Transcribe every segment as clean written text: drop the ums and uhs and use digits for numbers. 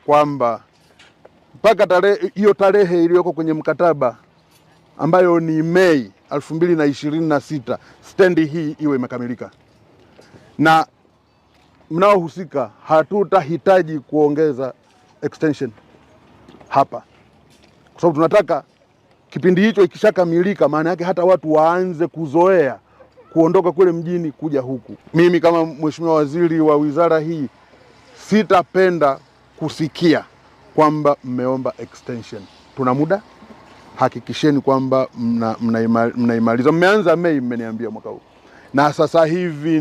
kwamba mpaka hiyo tarehe iliyoko kwenye mkataba ambayo ni Mei 2026 stendi hii iwe imekamilika, na mnaohusika hatutahitaji kuongeza extension hapa, kwa sababu tunataka kipindi hicho ikishakamilika, maana yake hata watu waanze kuzoea kuondoka kule mjini kuja huku. Mimi kama mheshimiwa waziri wa wizara hii sitapenda kusikia kwamba mmeomba extension. Tuna muda, hakikisheni kwamba mnaimaliza. Mmeanza Mei, mmeniambia mwaka huu, na sasa hivi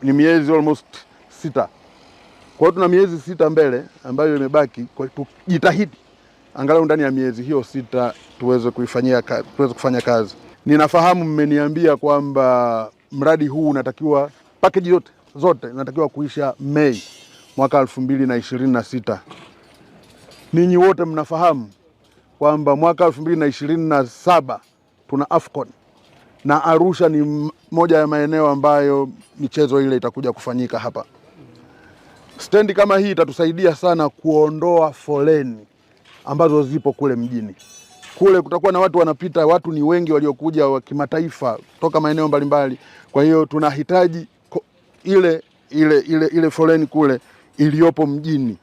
ni miezi almost 6. Kwa hiyo tuna miezi 6 mbele ambayo imebaki. Kwa hiyo tujitahidi angalau ndani ya miezi hiyo 6 tuweze kufanya kazi. Ninafahamu mmeniambia kwamba mradi huu unatakiwa package zote inatakiwa kuisha Mei mwaka 2026. Ninyi wote mnafahamu kwamba mwaka 2027 tuna AFCON na Arusha ni moja ya maeneo ambayo michezo ile itakuja kufanyika hapa. Stendi kama hii itatusaidia sana kuondoa foleni ambazo zipo kule mjini. Kule kutakuwa na watu wanapita, watu ni wengi waliokuja wa kimataifa kutoka maeneo mbalimbali. Kwa hiyo tunahitaji ile foleni kule iliyopo mjini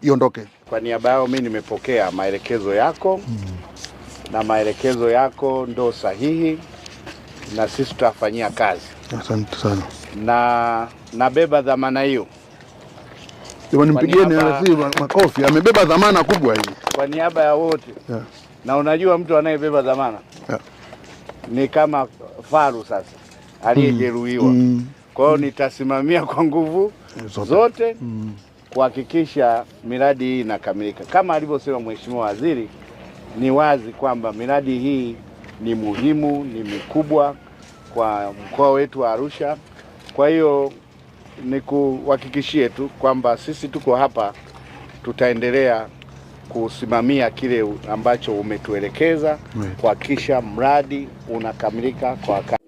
iondoke. Kwa niaba yao mimi nimepokea maelekezo yako na maelekezo yako ndo sahihi na sisi tutafanyia kazi. Asante sana. Na nabeba dhamana hiyo. Nimpigieni makofi, amebeba dhamana kubwa hii. Kwa niaba ya wote. Yeah. Na unajua mtu anayebeba dhamana ni kama faru sasa aliyejeruhiwa. Kwa hiyo nitasimamia kwa nguvu zote kuhakikisha miradi hii inakamilika. Kama alivyosema Mheshimiwa Waziri, ni wazi kwamba miradi hii ni muhimu, ni mikubwa kwa mkoa wetu wa Arusha. Kwa hiyo nikuhakikishie tu kwamba sisi tuko hapa, tutaendelea kusimamia kile ambacho umetuelekeza kuhakikisha mradi unakamilika kwa wakati.